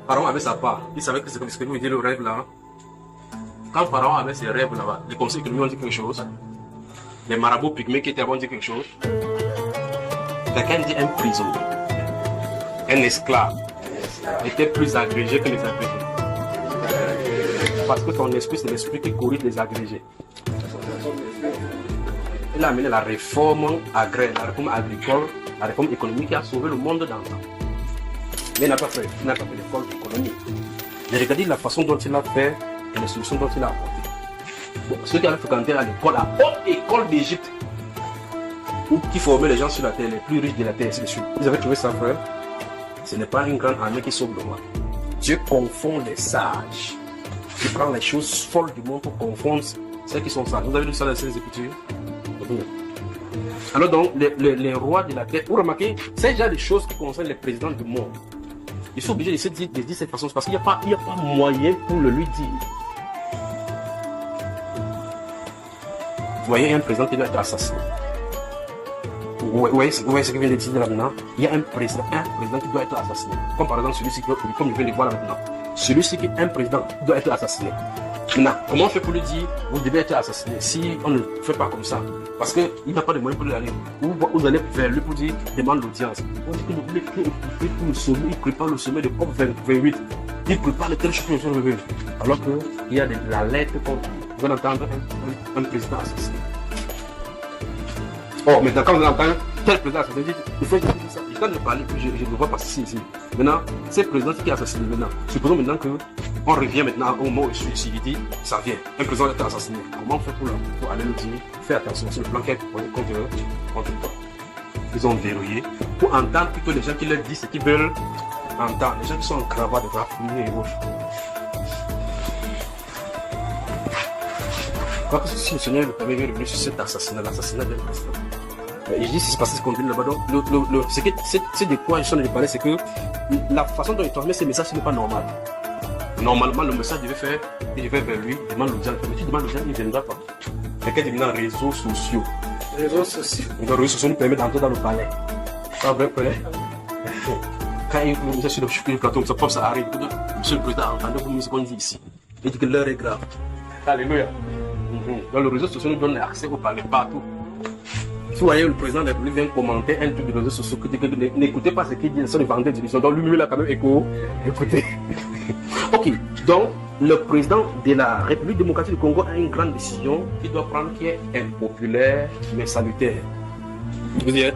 Pharaon avait sa part. Il savait que c'est comme ce que nous dit le rêve là. Quand Pharaon avait ses rêves là-bas, les conseils économiques ont dit quelque chose. Les marabouts pygmées qui étaient avant ont dit quelque chose. Quelqu'un dit un prisonnier, un esclave, était plus agrégé que les agrégés. Parce que son esprit, c'est l'esprit qui corrige les agrégés. Il a amené la réforme agraire, la réforme agricole, la réforme économique qui a sauvé le monde d'antan. Mais il n'a pas fait l'école économique. J'ai regardé la façon dont il a fait et les solutions dont il a apportées. Bon, ceux qui allaient fréquenter à l'école, la haute école d'Égypte, qui formait les gens sur la terre, les plus riches de la terre, ainsi de suite. Ils avaient trouvé ça, frère. Ce n'est pas une grande armée qui sauve le monde. Dieu confond les sages. Il prend les choses folles du monde pour confondre ceux qui sont sages. Vous avez lu ça dans les Écritures? Alors donc, les rois de la terre, vous remarquez, c'est déjà des choses qui concernent les présidents du monde. Ils sont obligés de dire cette façon parce qu'il n'y a pas moyen pour le lui dire. Vous voyez un président qui doit être assassiné. Vous voyez ce qu'il vient de dire là maintenant? Il y a un président qui doit être assassiné. Comme par exemple celui-ci, comme je viens de voir là maintenant. Celui-ci qui est un président doit être assassiné. Maintenant, comment on fait pour lui dire vous devez être assassiné si on ne fait pas comme ça? Parce qu'il n'a pas de moyens pour lui aller. Vous allez vers lui pour dire demande l'audience. On dit que le pour le sommet, il prépare le sommet de COP 28. Il prépare le tel chose. Alors qu'il y a la lettre contre lui. Vous allez entendre un président assassiné. Oh, maintenant, quand vous entendez tel président assassiné, il faut que je dise ça. Quand je parle, je ne vois pas ici. Maintenant, c'est le président qui est assassiné maintenant. Supposons maintenant qu'on revient maintenant au moment où je suis dit, ça vient. Un président est assassiné. Comment on fait pour aller le dire? Fais attention, c'est le plan qui est contre toi. Ils ont verrouillé pour entendre plutôt les gens qui leur disent ce qu'ils veulent entendre. Les gens qui sont en cravate, de bras fouillés et rouges. Parce que si le Seigneur le permet, il est revenu sur cet assassinat, l'assassinat d'un président. Je dis, c'est passé ce contenu là-bas. Donc, c'est de quoi je suis en train de parler, c'est que la façon dont il transmet ces messages, ce n'est pas normal. Normalement, le message devait faire, il va vers lui, il demande l'audience. Mais tu demandes l'audience, il ne viendra pas. Quelqu'un dit maintenant réseaux sociaux. Réseaux sociaux. Donc, les réseaux sociaux nous permettent d'entrer dans le palais. Pas vrai, palais? Quand il est sur le plateau, ça arrive. Monsieur le président, entendez-vous ce qu'on dit ici? Il dit que l'heure est grave. Alléluia. Donc, les réseaux sociaux nous donnent accès au palais partout. Si vous voyez le président de la République vient commenter un truc de réseaux sociaux, n'écoutez pas ce qu'il dit, c'est de vendre des émissions. Donc lui-même, il a quand même écouté. Ok, donc le président de la République démocratique du Congo a une grande décision qu'il doit prendre qui est impopulaire mais salutaire. Vous y êtes?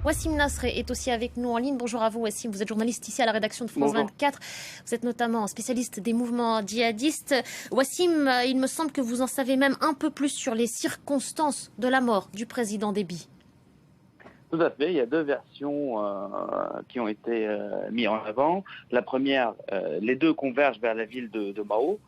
Wassim Nasr est aussi avec nous en ligne. Bonjour à vous Wassim, vous êtes journaliste ici à la rédaction de France 24. Vous êtes notamment spécialiste des mouvements djihadistes. Wassim, il me semble que vous en savez même un peu plus sur les circonstances de la mort du président Déby. Tout à fait, il y a deux versions qui ont été mises en avant. La première, les deux convergent vers la ville de Mao,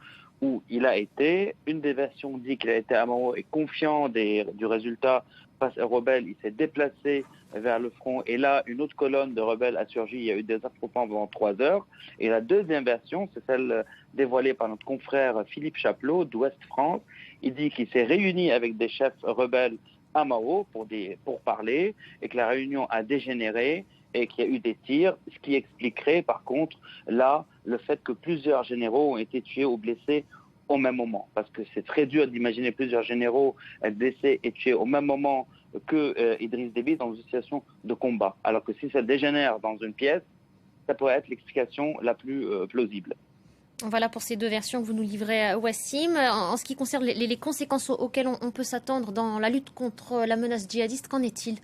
où il a été. Une des versions dit qu'il a été à Mao et confiant du résultat face aux rebelles. Il s'est déplacé vers le front et là, une autre colonne de rebelles a surgi. Il y a eu des affrontements pendant 3 heures. Et la deuxième version, c'est celle dévoilée par notre confrère Philippe Chapelot d'Ouest France. Il dit qu'il s'est réuni avec des chefs rebelles à Mao pour parler et que la réunion a dégénéré et qu'il y a eu des tirs, ce qui expliquerait par contre là le fait que plusieurs généraux ont été tués ou blessés au même moment. Parce que c'est très dur d'imaginer plusieurs généraux blessés et tués au même moment que Idriss Déby dans une situation de combat. Alors que si ça dégénère dans une pièce, ça pourrait être l'explication la plus plausible. Voilà pour ces deux versions que vous nous livrez, Wassim. En ce qui concerne les conséquences auxquelles on peut s'attendre dans la lutte contre la menace djihadiste, qu'en est-il ?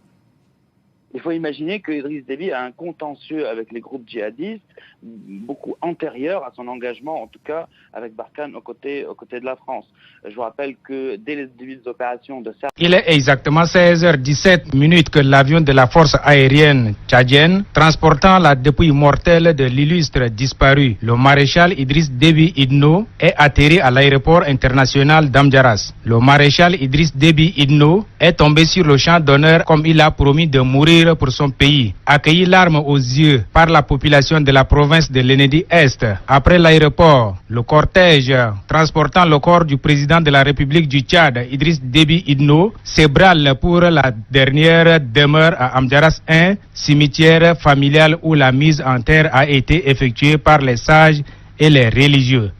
Il faut imaginer que Idriss Déby a un contentieux avec les groupes djihadistes beaucoup antérieur à son engagement, en tout cas avec Barkhane aux côtés de la France. Je vous rappelle que dès les débuts des opérations de Serre... Il est exactement 16h17 que l'avion de la force aérienne tchadienne, transportant la dépouille mortelle de l'illustre disparu, le maréchal Idriss Déby Itno, est atterri à l'aéroport international d'Amdjaras. Le maréchal Idriss Déby Itno est tombé sur le champ d'honneur comme il a promis de mourir pour son pays. Accueilli l'arme aux yeux par la population de la province de l'Enedi-Est, après l'aéroport, le cortège transportant le corps du président de la République du Tchad, Idriss Déby Itno, s'ébranle pour la dernière demeure à Amdjaras 1, cimetière familial où la mise en terre a été effectuée par les sages et les religieux.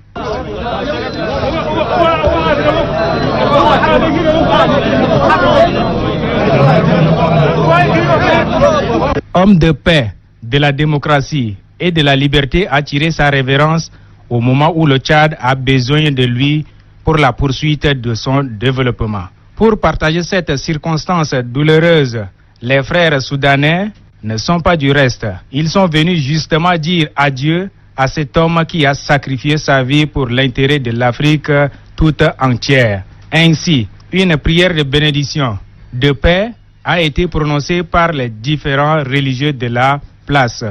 Homme de paix, de la démocratie et de la liberté, a tiré sa révérence au moment où le Tchad a besoin de lui pour la poursuite de son développement. Pour partager cette circonstance douloureuse, les frères soudanais ne sont pas du reste. Ils sont venus justement dire adieu à cet homme qui a sacrifié sa vie pour l'intérêt de l'Afrique toute entière. Ainsi, une prière de bénédiction, de paix, a été prononcée par les différents religieux de la place.